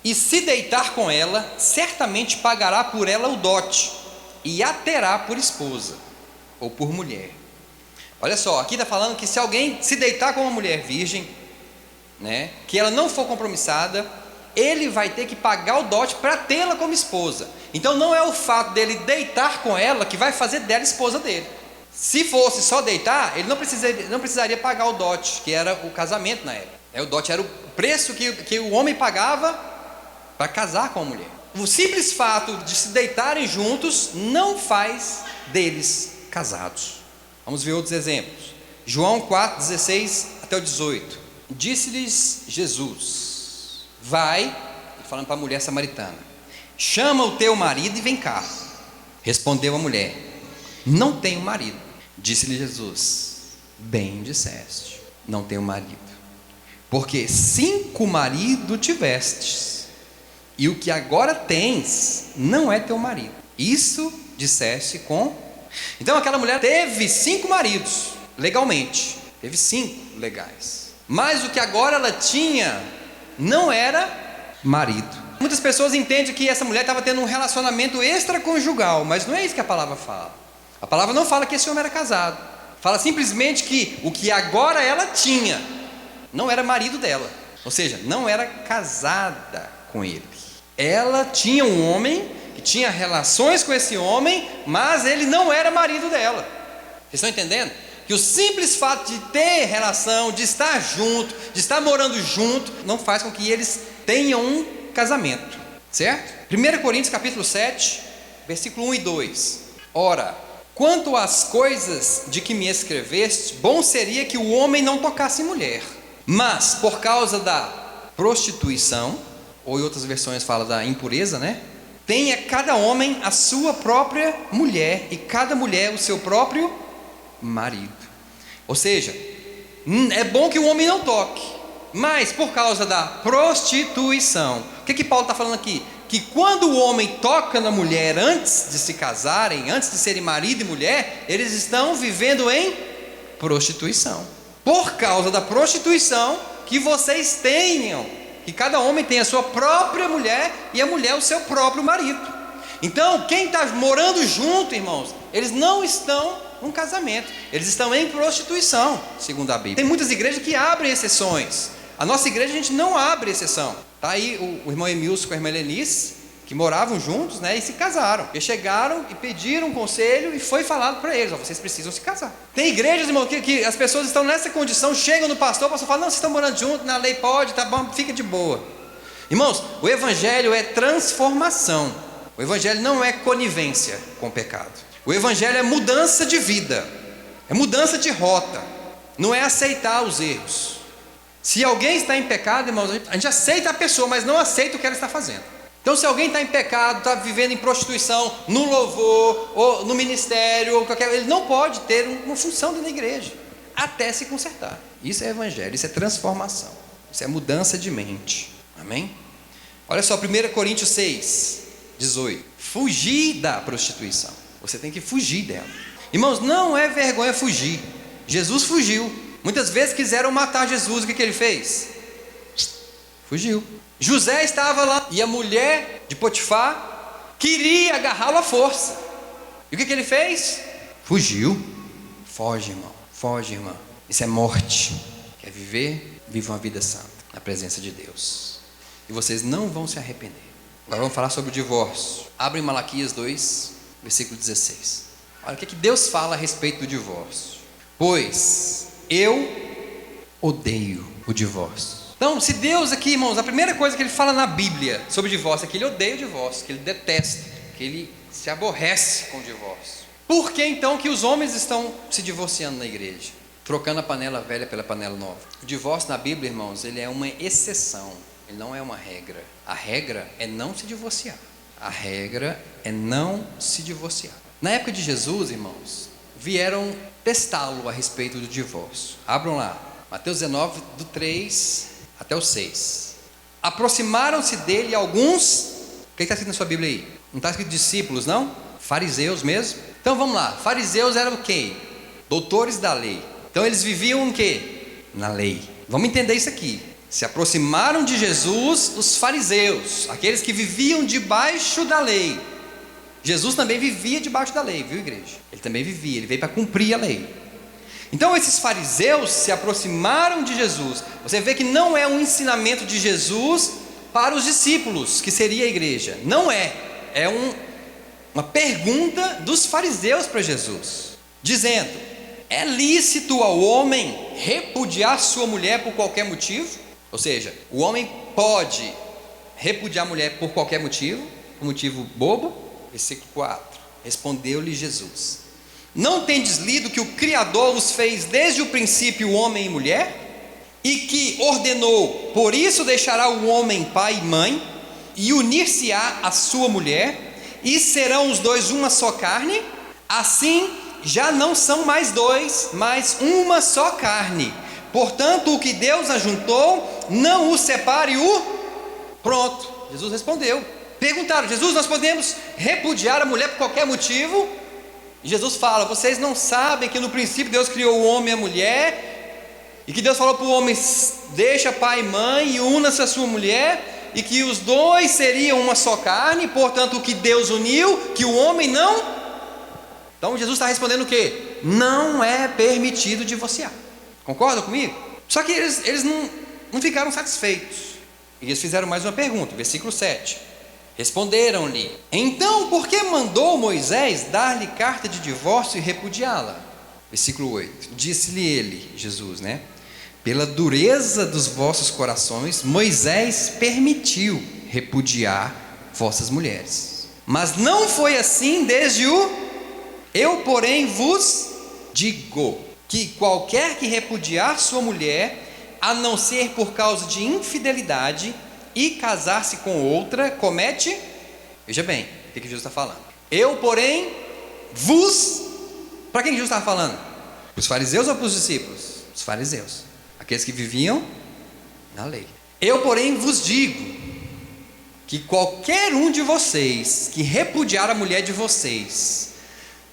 E se deitar com ela, certamente pagará por ela o dote, e a terá por esposa, ou por mulher. Olha só, aqui está falando que se alguém se deitar com uma mulher virgem, né, que ela não for compromissada, ele vai ter que pagar o dote para tê-la como esposa. Então não é o fato dele deitar com ela que vai fazer dela esposa dele. Se fosse só deitar, ele não precisaria pagar o dote, que era o casamento na época. O dote era o preço que o homem pagava para casar com a mulher. O simples fato de se deitarem juntos não faz deles casados. Vamos ver outros exemplos. João 4:16 até o 18. Disse-lhes Jesus: vai, falando para a mulher samaritana, chama o teu marido e vem cá. Respondeu a mulher: não tenho marido. Disse-lhe Jesus: bem disseste, não tenho marido, porque 5 maridos tivestes, e o que agora tens não é teu marido. Isso disseste com... Então aquela mulher teve 5 maridos, legalmente, teve 5 legais, mas o que agora ela tinha não era marido. Muitas pessoas entendem que essa mulher estava tendo um relacionamento extraconjugal, mas não é isso que a palavra fala. A palavra não fala que esse homem era casado, fala simplesmente que o que agora ela tinha não era marido dela, ou seja, não era casada com ele. Ela tinha um homem que tinha relações com esse homem, mas ele não era marido dela. Vocês estão entendendo? Que o simples fato de ter relação, de estar junto, de estar morando junto, não faz com que eles tenham um casamento, certo? 1 Coríntios capítulo 7, versículo 1 e 2. Ora, quanto às coisas de que me escreveste, bom seria que o homem não tocasse mulher, mas por causa da prostituição, ou em outras versões fala da impureza, né? Tenha cada homem a sua própria mulher, e cada mulher o seu próprio marido. Ou seja, é bom que o homem não toque, mas por causa da prostituição. O que Paulo está falando aqui? Que quando o homem toca na mulher antes de se casarem, antes de serem marido e mulher, eles estão vivendo em prostituição. Por causa da prostituição, que vocês tenham, que cada homem tenha a sua própria mulher e a mulher o seu próprio marido. Então, quem está morando junto, irmãos, eles não estão num casamento, eles estão em prostituição, segundo a Bíblia. Tem muitas igrejas que abrem exceções. A nossa igreja a gente não abre exceção. Está aí o irmão Emilson com a irmã Helenice, que moravam juntos, né, e se casaram. Eles chegaram e pediram um conselho e foi falado para eles: ó, vocês precisam se casar. Tem igrejas, irmão, que as pessoas estão nessa condição, chegam no pastor, o pastor fala: não, vocês estão morando juntos, na lei pode, tá bom, fica de boa. Irmãos, o evangelho é transformação. O evangelho não é conivência com o pecado. O evangelho é mudança de vida, é mudança de rota, não é aceitar os erros. Se alguém está em pecado, irmãos, a gente aceita a pessoa, mas não aceita o que ela está fazendo. Então, se alguém está em pecado, está vivendo em prostituição, no louvor, ou no ministério, ou qualquer, ele não pode ter uma função dentro da igreja, até se consertar. Isso é evangelho, isso é transformação, isso é mudança de mente. Amém? Olha só, 1 Coríntios 6, 18. Fugir da prostituição. Você tem que fugir dela. Irmãos, não é vergonha fugir. Jesus fugiu. Muitas vezes quiseram matar Jesus, o que ele fez? Fugiu. José estava lá e a mulher de Potifar queria agarrá-lo à força. E o que ele fez? Fugiu. Foge, irmão. Foge, irmã. Isso é morte. Quer viver? Viva uma vida santa na presença de Deus. E vocês não vão se arrepender. Agora vamos falar sobre o divórcio. Abre em Malaquias 2, versículo 16. Olha o que Deus fala a respeito do divórcio. Pois eu odeio o divórcio. Então, se Deus aqui, irmãos, a primeira coisa que ele fala na Bíblia sobre o divórcio é que ele odeia o divórcio, que ele detesta, que ele se aborrece com o divórcio. Por que então que os homens estão se divorciando na igreja? Trocando a panela velha pela panela nova. O divórcio na Bíblia, irmãos, ele é uma exceção. Ele não é uma regra. A regra é não se divorciar. A regra é não se divorciar. Na época de Jesus, irmãos, vieram testá-lo a respeito do divórcio. Abram lá, Mateus 19, do 3 até o 6. Aproximaram-se dele alguns, o que está escrito na sua Bíblia aí? Não está escrito discípulos, não? Fariseus mesmo? Então vamos lá, fariseus eram o quê? Doutores da lei. Então eles viviam o quê? Na lei. Vamos entender isso aqui. Se aproximaram de Jesus os fariseus, aqueles que viviam debaixo da lei. Jesus também vivia debaixo da lei, viu, igreja? Ele também vivia, ele veio para cumprir a lei. Então esses fariseus se aproximaram de Jesus. Você vê que não é um ensinamento de Jesus para os discípulos, que seria a igreja. Não é. É uma pergunta dos fariseus para Jesus, dizendo: é lícito ao homem repudiar sua mulher por qualquer motivo? Ou seja, o homem pode repudiar a mulher por qualquer motivo, um motivo bobo? Versículo 4, respondeu-lhe Jesus: não tendes lido que o Criador os fez desde o princípio homem e mulher? E que ordenou: por isso deixará o homem pai e mãe, e unir-se-á a sua mulher, e serão os dois uma só carne? Assim já não são mais dois, mas uma só carne. Portanto, o que Deus ajuntou, não o separe o... Pronto, Jesus respondeu. Perguntaram: Jesus, nós podemos repudiar a mulher por qualquer motivo? E Jesus fala: vocês não sabem que no princípio Deus criou o homem e a mulher, e que Deus falou para o homem: deixa pai e mãe e una-se a sua mulher, e que os dois seriam uma só carne. Portanto, o que Deus uniu, que o homem não... Então Jesus está respondendo o quê? Não é permitido divorciar. Concordam comigo? Só que eles não ficaram satisfeitos, e eles fizeram mais uma pergunta, versículo 7. Responderam-lhe: então por que mandou Moisés dar-lhe carta de divórcio e repudiá-la? Versículo 8. Disse-lhe ele, Jesus, né? Pela dureza dos vossos corações, Moisés permitiu repudiar vossas mulheres. Mas não foi assim desde o... Eu, porém, vos digo que qualquer que repudiar sua mulher, a não ser por causa de infidelidade, e casar-se com outra, comete... Veja bem, o que Jesus está falando. Eu, porém, vos... Para quem Jesus estava falando? Para os fariseus ou para os discípulos? Os fariseus, aqueles que viviam na lei. Eu, porém, vos digo que qualquer um de vocês que repudiar a mulher de vocês,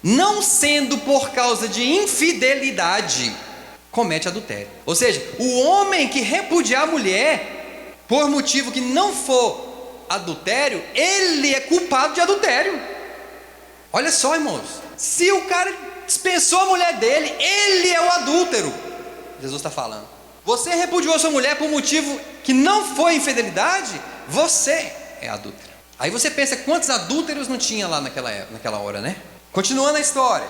não sendo por causa de infidelidade, comete adultério. Ou seja, o homem que repudiar a mulher por motivo que não for adultério, ele é culpado de adultério. Olha só, irmãos, se o cara dispensou a mulher dele, ele é o adúltero. Jesus está falando: você repudiou sua mulher por motivo que não foi infidelidade, você é adúltero. Aí você pensa quantos adúlteros não tinha lá naquela hora, né? Continuando a história: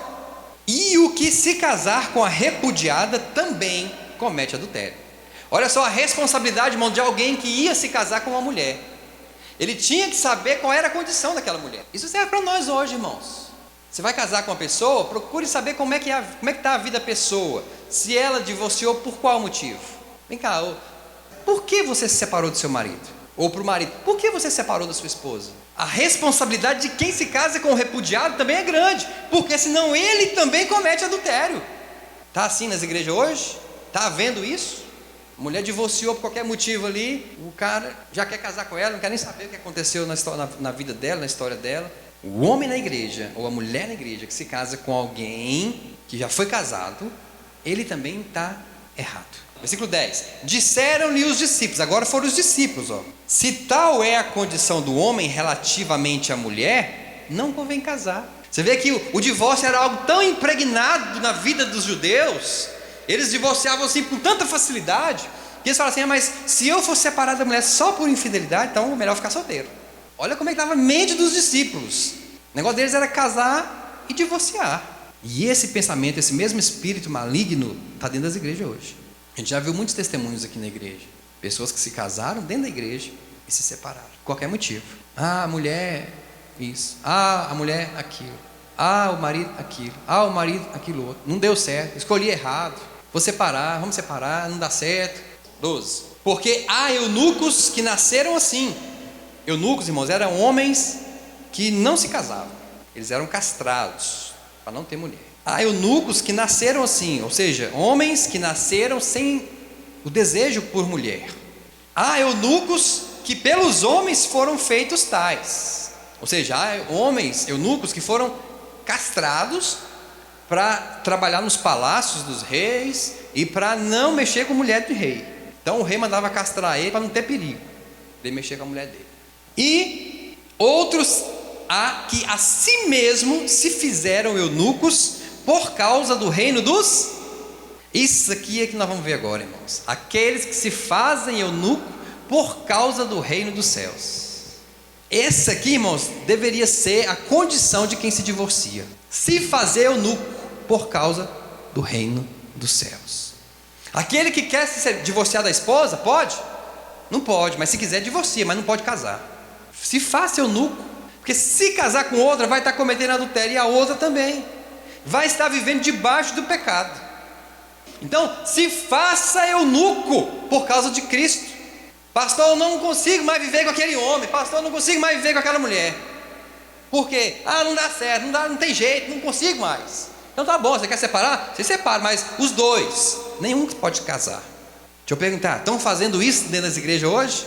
e o que se casar com a repudiada também comete adultério. Olha só a responsabilidade, irmão, de alguém que ia se casar com uma mulher. Ele tinha que saber qual era a condição daquela mulher. Isso serve para nós hoje, irmãos. Você vai casar com uma pessoa, procure saber como é que está a vida da pessoa. Se ela divorciou, por qual motivo? Vem cá, por que você se separou do seu marido? Ou para o marido, por que você se separou da sua esposa? A responsabilidade de quem se casa com o repudiado também é grande, porque senão ele também comete adultério. Está assim nas igrejas hoje? Está havendo isso? A mulher divorciou por qualquer motivo ali, o cara já quer casar com ela, não quer nem saber o que aconteceu na vida dela, na história dela. O homem na igreja, ou a mulher na igreja, que se casa com alguém que já foi casado, ele também está errado. Versículo 10. Disseram-lhe os discípulos, agora foram os discípulos, se tal é a condição do homem relativamente à mulher, não convém casar. Você vê que o divórcio era algo tão impregnado na vida dos judeus. Eles divorciavam assim com tanta facilidade, que eles falavam assim: mas se eu for separado da mulher só por infidelidade, então é melhor ficar solteiro. Olha como é que estava a mente dos discípulos. O negócio deles era casar e divorciar. E esse pensamento, esse mesmo espírito maligno está dentro das igrejas hoje. A gente já viu muitos testemunhos aqui na igreja. Pessoas que se casaram dentro da igreja e se separaram, por qualquer motivo. A mulher isso, a mulher aquilo, o marido aquilo, o marido aquilo outro. Não deu certo, escolhi errado. Vou separar, vamos separar, não dá certo. 12. Porque há eunucos que nasceram assim. Eunucos, irmãos, eram homens que não se casavam. Eles eram castrados para não ter mulher. Há eunucos que nasceram assim, ou seja, homens que nasceram sem o desejo por mulher. Há eunucos que pelos homens foram feitos tais. Ou seja, há homens, eunucos, que foram castrados para trabalhar nos palácios dos reis e para não mexer com a mulher do rei. Então o rei mandava castrar ele para não ter perigo de mexer com a mulher dele. E outros há que a si mesmo se fizeram eunucos por causa do reino dos... Isso aqui é que nós vamos ver agora, irmãos. Aqueles que se fazem eunuco por causa do reino dos céus. Essa aqui, irmãos, deveria ser a condição de quem se divorcia. Se fazer eunuco por causa do reino dos céus. Aquele que quer se divorciar da esposa, pode? Não pode, mas se quiser divorcia, mas não pode casar. Se faça eunuco, porque se casar com outra vai estar cometendo adultério, e a outra também vai estar vivendo debaixo do pecado. Então se faça eunuco por causa de Cristo. Pastor, eu não consigo mais viver com aquele homem. Pastor, eu não consigo mais viver com aquela mulher. Por quê? Não dá certo, não tem jeito, não consigo mais. Então tá bom, você quer separar? Você separa, mas os dois, nenhum pode casar. Deixa eu perguntar, estão fazendo isso dentro das igrejas hoje?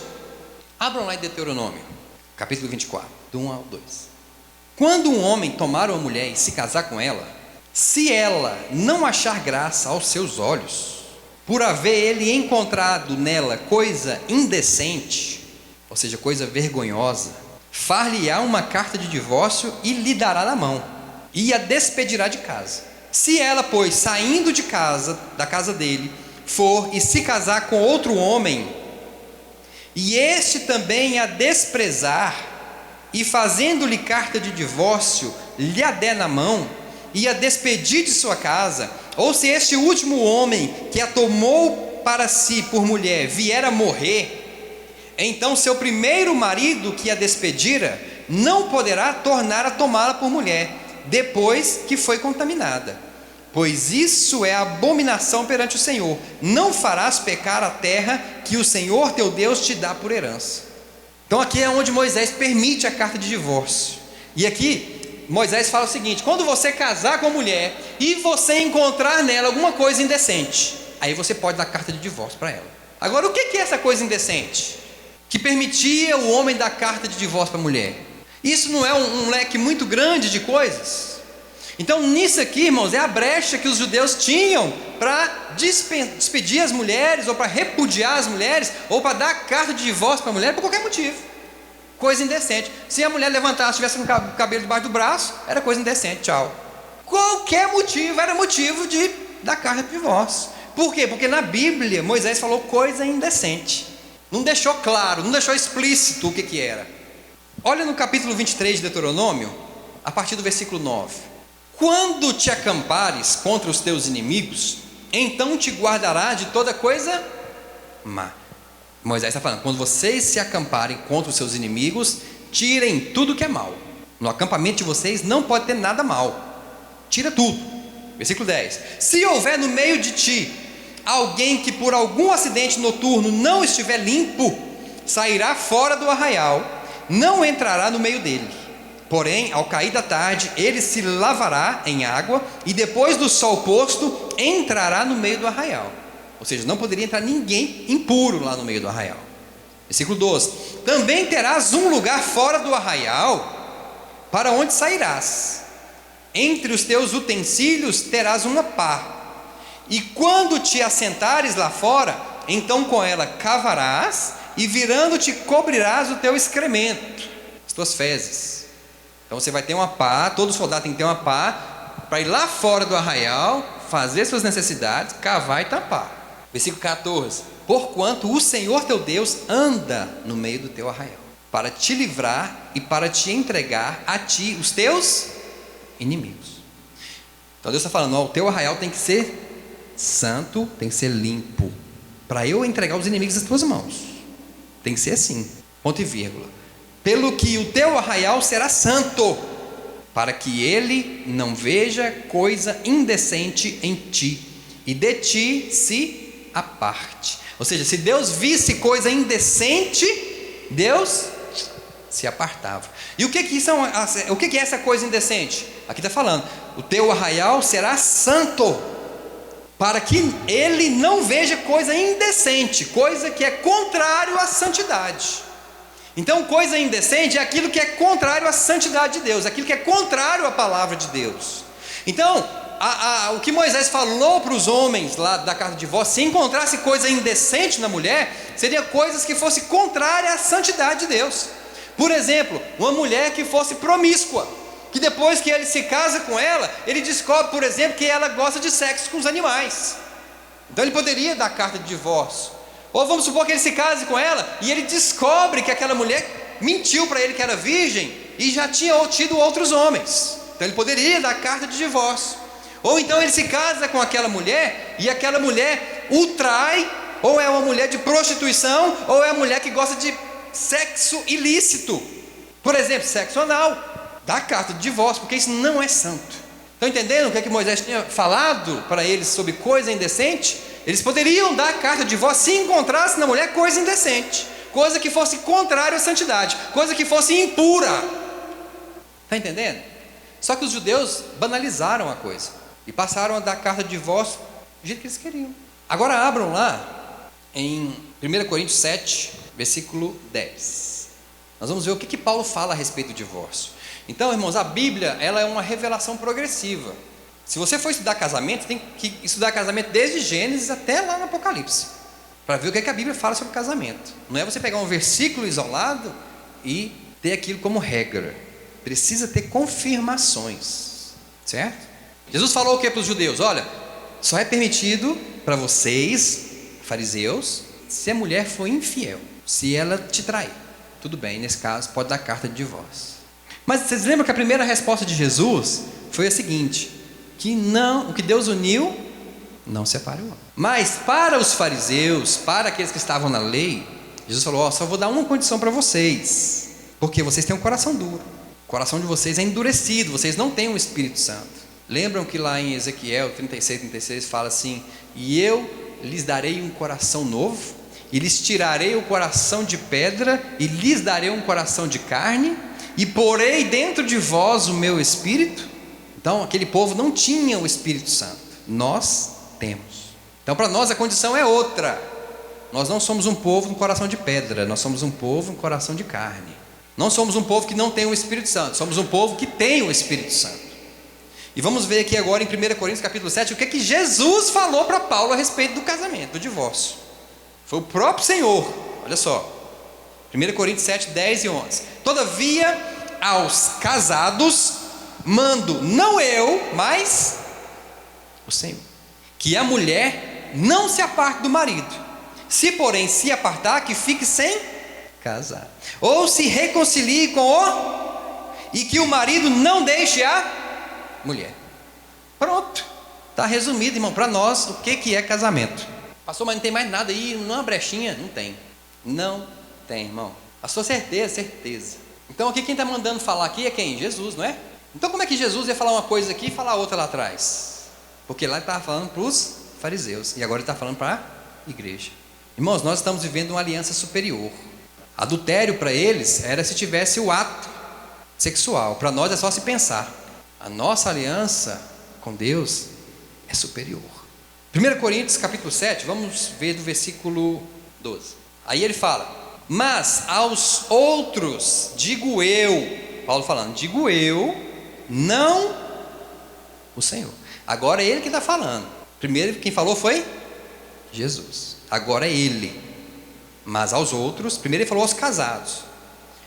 Abram lá em Deuteronômio, capítulo 24, do 1 ao 2. Quando um homem tomar uma mulher e se casar com ela, se ela não achar graça aos seus olhos, por haver ele encontrado nela coisa indecente, ou seja, coisa vergonhosa, far-lhe-á uma carta de divórcio e lhe dará na mão, e a despedirá de casa. Se ela, pois, saindo de casa, da casa dele, for e se casar com outro homem, e este também a desprezar, e fazendo-lhe carta de divórcio, lhe a der na mão, e a despedir de sua casa, ou se este último homem que a tomou para si por mulher vier a morrer, então seu primeiro marido que a despedira não poderá tornar a tomá-la por mulher, depois que foi contaminada, pois isso é abominação perante o Senhor. Não farás pecar a terra que o Senhor teu Deus te dá por herança. Então aqui é onde Moisés permite a carta de divórcio. E aqui Moisés fala o seguinte: quando você casar com a mulher e você encontrar nela alguma coisa indecente, aí você pode dar carta de divórcio para ela. Agora, o que é essa coisa indecente que permitia o homem dar carta de divórcio para a mulher? Isso não é um leque muito grande de coisas? Então nisso aqui, irmãos, é a brecha que os judeus tinham para despedir as mulheres, ou para repudiar as mulheres, ou para dar carta de divórcio para a mulher por qualquer motivo. Coisa indecente. Se a mulher levantasse, tivesse com o cabelo debaixo do braço, era coisa indecente, tchau. Qualquer motivo era motivo de dar carta de divórcio. Por quê? Porque na Bíblia Moisés falou coisa indecente, não deixou claro, não deixou explícito o que era. Olha no capítulo 23 de Deuteronômio, a partir do versículo 9. Quando te acampares contra os teus inimigos, então te guardarás de toda coisa má. Moisés está falando, quando vocês se acamparem contra os seus inimigos, tirem tudo que é mal. No acampamento de vocês não pode ter nada mal. Tira tudo. Versículo 10. Se houver no meio de ti alguém que por algum acidente noturno não estiver limpo, sairá fora do arraial, não entrará no meio dele. Porém, ao cair da tarde, ele se lavará em água e depois do sol posto, entrará no meio do arraial. Ou seja, não poderia entrar ninguém impuro lá no meio do arraial. Versículo 12. Também terás um lugar fora do arraial, para onde sairás. Entre os teus utensílios terás uma pá. E quando te assentares lá fora, então com ela cavarás, e virando-te cobrirás o teu excremento, as tuas fezes. Então você vai ter uma pá, todo soldado tem que ter uma pá, para ir lá fora do arraial, fazer suas necessidades, cavar e tapar. Versículo 14. Porquanto o Senhor teu Deus anda no meio do teu arraial, para te livrar e para te entregar a ti os teus inimigos. Então Deus está falando, o teu arraial tem que ser santo, tem que ser limpo, para eu entregar os inimigos nas tuas mãos. Tem que ser assim, ponto e vírgula. Pelo que o teu arraial será santo, para que ele não veja coisa indecente em ti, e de ti se à parte. Ou seja, se Deus visse coisa indecente, Deus se apartava. E o que é essa coisa indecente? Aqui está falando: o teu arraial será santo, para que ele não veja coisa indecente, coisa que é contrário à santidade. Então, coisa indecente é aquilo que é contrário à santidade de Deus, aquilo que é contrário à palavra de Deus. Então, o que Moisés falou para os homens lá da carta de divórcio, se encontrasse coisa indecente na mulher, seria coisas que fossem contrárias à santidade de Deus. Por exemplo, uma mulher que fosse promíscua, que depois que ele se casa com ela, ele descobre, por exemplo, que ela gosta de sexo com os animais. Então ele poderia dar carta de divórcio. Ou vamos supor que ele se case com ela e ele descobre que aquela mulher mentiu para ele que era virgem e já tinha tido outros homens. Então ele poderia dar carta de divórcio. Ou então ele se casa com aquela mulher e aquela mulher o trai, ou é uma mulher de prostituição, ou é uma mulher que gosta de sexo ilícito, por exemplo, sexo anal. Dá carta de divórcio, porque isso não é santo. Estão entendendo o que é que Moisés tinha falado para eles sobre coisa indecente? Eles poderiam dar carta de divórcio se encontrasse na mulher coisa indecente, coisa que fosse contrária à santidade, coisa que fosse impura. Está entendendo? Só que os judeus banalizaram a coisa e passaram a dar carta de divórcio do jeito que eles queriam. Agora abram lá em 1 Coríntios 7, versículo 10. Nós vamos ver o que Paulo fala a respeito do divórcio. Então, irmãos, a Bíblia, ela é uma revelação progressiva. Se você for estudar casamento, tem que estudar casamento desde Gênesis até lá no Apocalipse, para ver o que a Bíblia fala sobre casamento. Não é você pegar um versículo isolado e ter aquilo como regra. Precisa ter confirmações, certo? Jesus falou o que para os judeus? Olha, só é permitido para vocês, fariseus, se a mulher for infiel, se ela te trair. Tudo bem, nesse caso pode dar carta de divórcio. Mas vocês lembram que a primeira resposta de Jesus foi a seguinte: que não, o que Deus uniu, não separe o homem. Mas para os fariseus, para aqueles que estavam na lei, Jesus falou: só vou dar uma condição para vocês, porque vocês têm um coração duro, o coração de vocês é endurecido, vocês não têm um Espírito Santo. Lembram que lá em Ezequiel 36 fala assim: e eu lhes darei um coração novo, e lhes tirarei o coração de pedra, e lhes darei um coração de carne, e porei dentro de vós o meu Espírito. Então aquele povo não tinha o Espírito Santo, nós temos. Então para nós a condição é outra. Nós não somos um povo com coração de pedra, nós somos um povo com coração de carne. Não somos um povo que não tem o Espírito Santo, somos um povo que tem o Espírito Santo. E vamos ver aqui agora em 1 Coríntios capítulo 7 o que é que Jesus falou para Paulo a respeito do casamento, do divórcio. Foi o próprio Senhor, olha só, 1 Coríntios 7, 10 e 11. Todavia, aos casados mando, não eu, mas o Senhor, que a mulher não se aparte do marido, se porém se apartar, que fique sem casar, ou se reconcilie com e que o marido não deixe a mulher. Pronto, está resumido, irmão, para nós o que é casamento. Pastor, mas não tem mais nada aí, não é uma brechinha? Não tem, irmão. A sua certeza. Então aqui quem está mandando falar aqui é quem? Jesus, não é? Então como é que Jesus ia falar uma coisa aqui e falar outra lá atrás? Porque lá ele estava falando para os fariseus e agora ele está falando para a igreja. Irmãos, nós estamos vivendo uma aliança superior. Adultério para eles era se tivesse o ato sexual, para nós é só se pensar. A nossa aliança com Deus é superior. 1 Coríntios capítulo 7, vamos ver do versículo 12. Aí ele fala: mas aos outros digo eu, Paulo falando, digo eu, não o Senhor. Agora é ele que está falando. Primeiro quem falou foi Jesus, agora é ele. Mas aos outros, primeiro ele falou aos casados.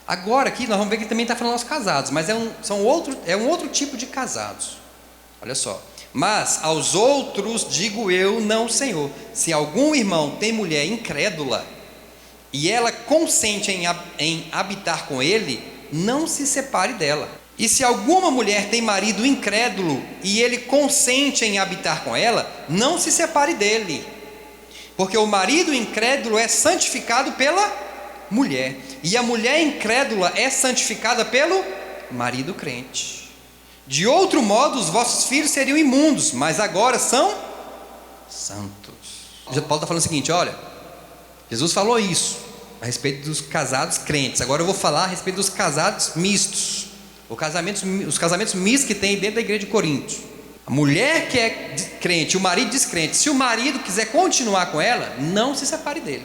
Agora aqui nós vamos ver que ele também está falando aos casados, mas é um outro tipo de casados. Olha só: mas aos outros digo eu, não o Senhor. Se algum irmão tem mulher incrédula e ela consente em habitar com ele, não se separe dela. E se alguma mulher tem marido incrédulo e ele consente em habitar com ela, não se separe dele, porque o marido incrédulo é santificado pela mulher, e a mulher incrédula é santificada pelo marido crente. De outro modo os vossos filhos seriam imundos, mas agora são santos. Paulo está falando o seguinte: olha, Jesus falou isso a respeito dos casados crentes. Agora eu vou falar a respeito dos casados mistos, os casamentos mistos que tem dentro da igreja de Corinto. A mulher que é crente, o marido descrente, se o marido quiser continuar com ela, não se separe dele,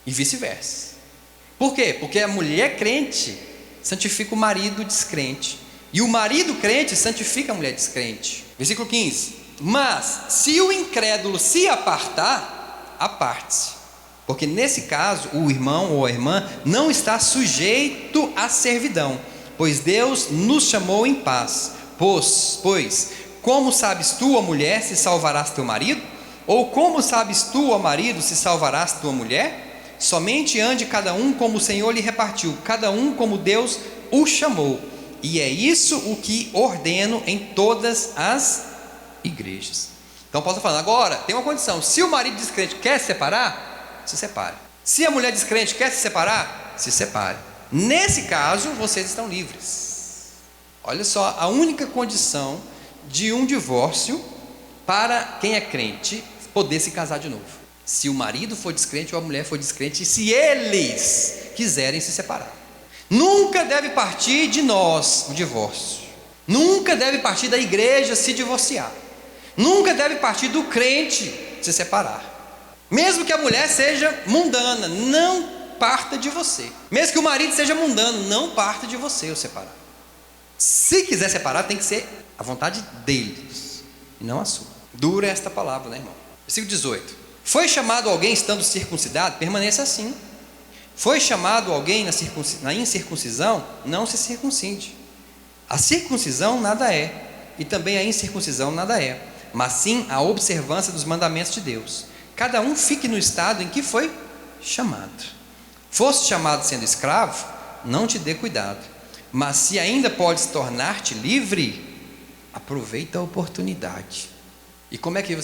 e vice-versa. Por quê? Porque a mulher crente santifica o marido descrente, e o marido crente santifica a mulher descrente. Versículo 15: mas se o incrédulo se apartar, aparte-se, porque nesse caso o irmão ou a irmã não está sujeito à servidão, pois Deus nos chamou em paz. Pois como sabes tu, ó mulher, se salvarás teu marido? Ou como sabes tu, ó marido, se salvarás tua mulher? Somente ande cada um como o Senhor lhe repartiu, cada um como Deus o chamou. E é isso o que ordeno em todas as igrejas. Então Paulo está falando, agora tem uma condição: se o marido descrente quer se separar, se separe. Se a mulher descrente quer se separar, se separe. Nesse caso, vocês estão livres. Olha só, a única condição de um divórcio para quem é crente poder se casar de novo: se o marido for descrente ou a mulher for descrente, e se eles quiserem se separar. Nunca deve partir de nós o divórcio, nunca deve partir da igreja se divorciar, nunca deve partir do crente se separar. Mesmo que a mulher seja mundana, não parta de você. Mesmo que o marido seja mundano, não parta de você o separar. Se quiser separar, tem que ser a vontade deles e não a sua. Dura esta palavra, né, irmão? Versículo 18: foi chamado alguém estando circuncidado? Permaneça assim. Foi chamado alguém na incircuncisão? Não se circuncide. A circuncisão nada é, e também a incircuncisão nada é, mas sim a observância dos mandamentos de Deus. Cada um fique no estado em que foi chamado. Foste chamado sendo escravo? Não te dê cuidado. Mas se ainda podes tornar-te livre, aproveita a oportunidade. E como é que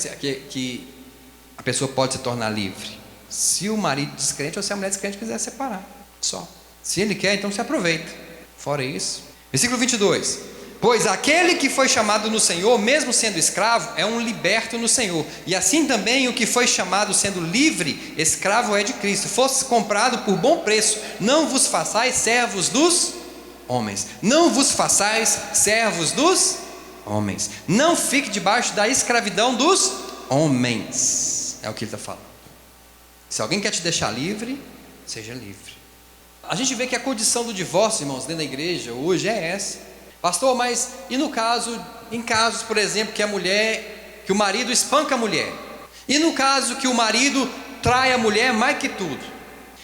a pessoa pode se tornar livre? Se o marido descrente ou se a mulher descrente quiser separar, só. Se ele quer, então se aproveita. Fora isso. Versículo 22: pois aquele que foi chamado no Senhor, mesmo sendo escravo, é um liberto no Senhor. E assim também o que foi chamado sendo livre, escravo é de Cristo. Fosse comprado por bom preço. Não vos façais servos dos homens. Não vos façais servos dos homens. Não fique debaixo da escravidão dos homens. É o que ele está falando. Se alguém quer te deixar livre, seja livre. A gente vê que a condição do divórcio, irmãos, dentro da igreja hoje é essa. Pastor, mas e no caso, em casos, por exemplo, que o marido espanca a mulher? E no caso que o marido trai a mulher mais que tudo?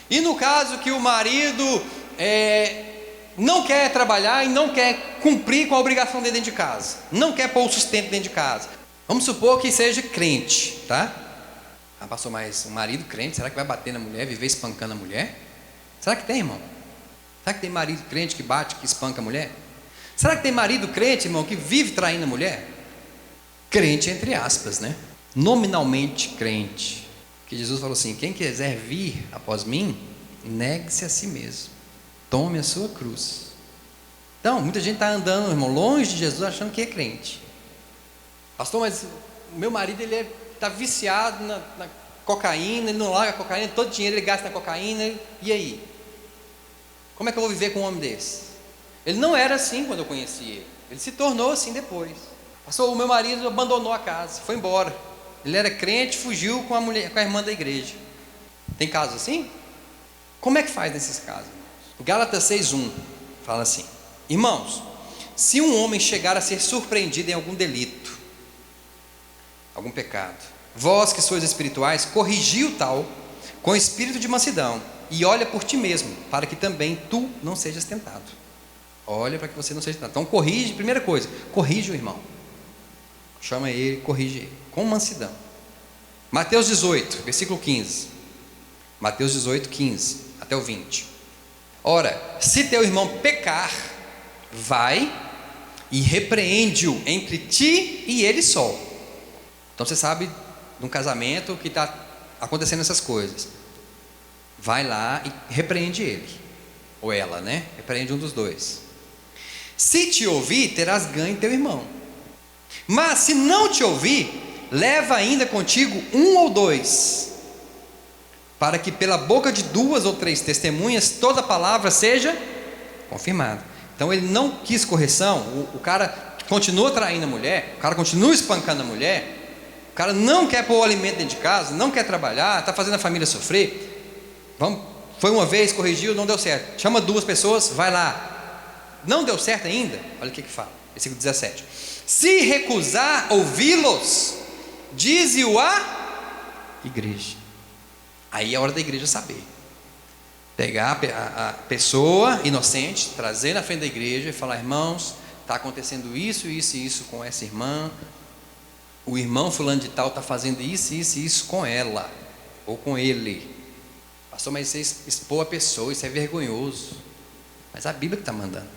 E no caso que o marido não quer trabalhar e não quer cumprir com a obrigação dele dentro de casa, não quer pôr o sustento dentro de casa? Vamos supor que seja crente, tá? Ah, pastor, mas um marido crente, será que vai bater na mulher, viver espancando a mulher? Será que tem, irmão? Será que tem marido crente que bate, que espanca a mulher? Será que tem marido crente, irmão, que vive traindo a mulher? Crente entre aspas, né? Nominalmente crente. Que Jesus falou assim: quem quiser vir após mim, negue-se a si mesmo, tome a sua cruz. Então, muita gente está andando, irmão, longe de Jesus, achando que é crente. Pastor, mas o meu marido, ele está viciado na cocaína, ele não larga a cocaína, todo o dinheiro ele gasta na cocaína, e aí? Como é que eu vou viver com um homem desse? Ele não era assim quando eu conheci ele, ele se tornou assim depois. Pastor, o meu marido abandonou a casa, foi embora, ele era crente, fugiu com a irmã da igreja. Tem casos assim? Como é que faz nesses casos? Gálatas 6:1 fala assim: irmãos, se um homem chegar a ser surpreendido em algum delito, algum pecado, vós que sois espirituais, corrigi o tal com espírito de mansidão, e olha por ti mesmo, para que também tu não sejas tentado. Olha para que você não seja tentado. Então corrige, primeira coisa, corrige o irmão, chama ele, corrige ele, com mansidão. Mateus 18, versículo 15. Mateus 18, 15 até o 20. Ora, se teu irmão pecar, vai e repreende-o entre ti e ele só. Então você sabe de um casamento que está acontecendo essas coisas. Vai lá e repreende ele, ou ela, né? Repreende um dos dois. Se te ouvir, terás ganho teu irmão. Mas se não te ouvir, leva ainda contigo um ou dois, para que pela boca de 2 ou 3 testemunhas toda palavra seja confirmada. Então ele não quis correção, o cara continua traindo a mulher, o cara continua espancando a mulher, o cara não quer pôr o alimento dentro de casa, não quer trabalhar, está fazendo a família sofrer. Foi uma vez, corrigiu, não deu certo. Chama 2 pessoas, vai lá. Não deu certo ainda? Olha o que fala, versículo 17. Se recusar ouvi-los, dize-o à igreja. Aí é hora da igreja saber. Pegar a pessoa inocente, trazer na frente da igreja e falar: irmãos, está acontecendo isso, isso e isso com essa irmã. O irmão fulano de tal está fazendo isso, isso e isso com ela, ou com ele. Pastor, mas você expor a pessoa, isso é vergonhoso. Mas a Bíblia que está mandando.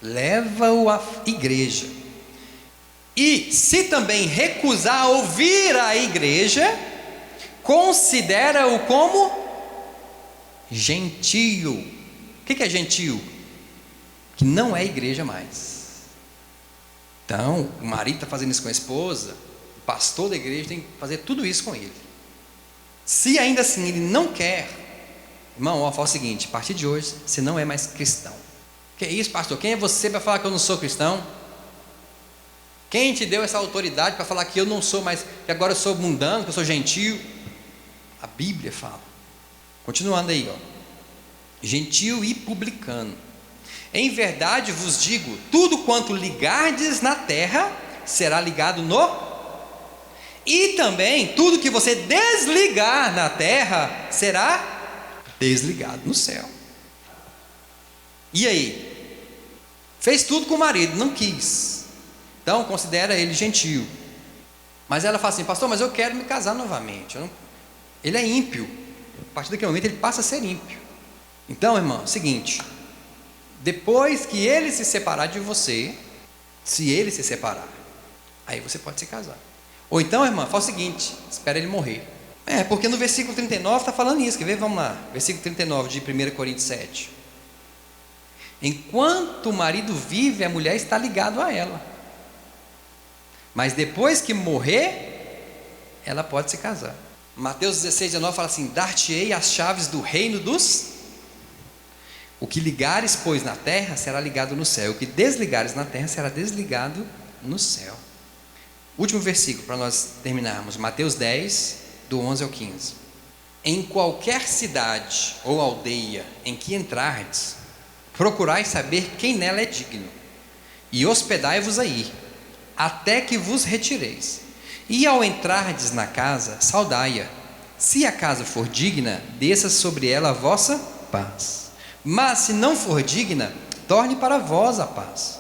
Leva-o à igreja. E se também recusar ouvir a igreja, considera-o como gentio. O que é gentio? Que não é igreja mais. Então, o marido está fazendo isso com a esposa, o pastor da igreja tem que fazer tudo isso com ele. Se ainda assim ele não quer, irmão, fala o seguinte: a partir de hoje você não é mais cristão. Que é isso, pastor? Quem é você para falar que eu não sou cristão? Quem te deu essa autoridade para falar que eu não sou mais, que agora eu sou mundano, que eu sou gentio? A Bíblia fala. Continuando aí, gentio e publicano. Em verdade vos digo, tudo quanto ligardes na terra será ligado no, e também tudo que você desligar na terra será desligado no céu. E aí? Fez tudo com o marido, não quis. Então considera ele gentio. Mas ela fala assim: pastor, mas eu quero me casar novamente. Ele é ímpio. A partir daquele momento ele passa a ser ímpio. Então, irmão, é o seguinte: depois que ele se separar de você, se ele se separar, aí você pode se casar. Ou então, irmã, faz o seguinte: espera ele morrer. Porque no versículo 39 está falando isso. Quer ver? Vamos lá, versículo 39 de 1 Coríntios 7. Enquanto o marido vive, a mulher está ligada a ela, mas depois que morrer, ela pode se casar. Mateus 16, 19 fala assim: dar-te-ei as chaves do reino dos... O que ligares, pois, na terra, será ligado no céu. O que desligares na terra, será desligado no céu. Último versículo, para nós terminarmos. Mateus 10, do 11 ao 15. Em qualquer cidade ou aldeia em que entrardes, procurai saber quem nela é digno, e hospedai-vos aí, até que vos retireis. E ao entrardes na casa, saudai-a. Se a casa for digna, desça sobre ela a vossa paz. Mas se não for digna, torne para vós a paz.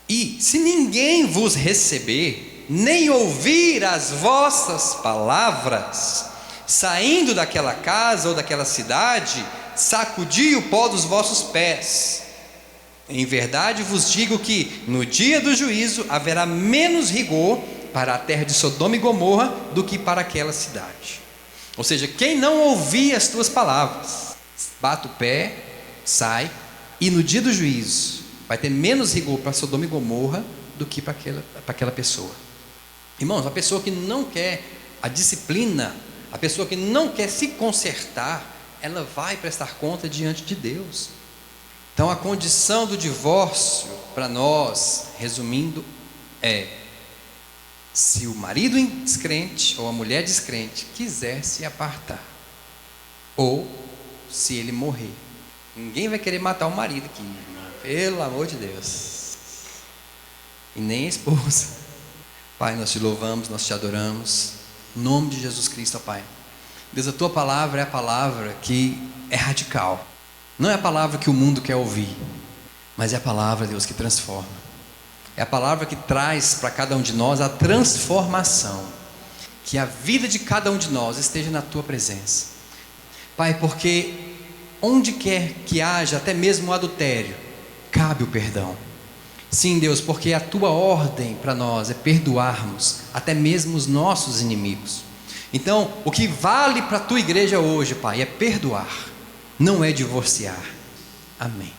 E se ninguém vos receber, nem ouvir as vossas palavras, saindo daquela casa ou daquela cidade, sacudi o pó dos vossos pés. Em verdade vos digo que no dia do juízo haverá menos rigor para a terra de Sodoma e Gomorra do que para aquela cidade. Ou seja, quem não ouvir as tuas palavras, bata o pé, sai, e no dia do juízo vai ter menos rigor para Sodoma e Gomorra do que para aquela pessoa. Irmãos, a pessoa que não quer a disciplina, a pessoa que não quer se consertar, ela vai prestar conta diante de Deus. Então a condição do divórcio para nós, resumindo, é: se o marido descrente ou a mulher descrente quiser se apartar, ou se ele morrer. Ninguém vai querer matar o marido aqui, pelo amor de Deus, e nem a esposa. Pai, nós te louvamos, nós te adoramos, em nome de Jesus Cristo, ó Pai. Deus, a tua palavra é a palavra que é radical, não é a palavra que o mundo quer ouvir, mas é a palavra, Deus, que transforma. É a palavra que traz para cada um de nós a transformação. Que a vida de cada um de nós esteja na tua presença, Pai, porque onde quer que haja até mesmo o adultério, cabe o perdão. Sim, Deus, porque a tua ordem para nós é perdoarmos até mesmo os nossos inimigos. Então, o que vale para a tua igreja hoje, Pai, é perdoar, não é divorciar. Amém.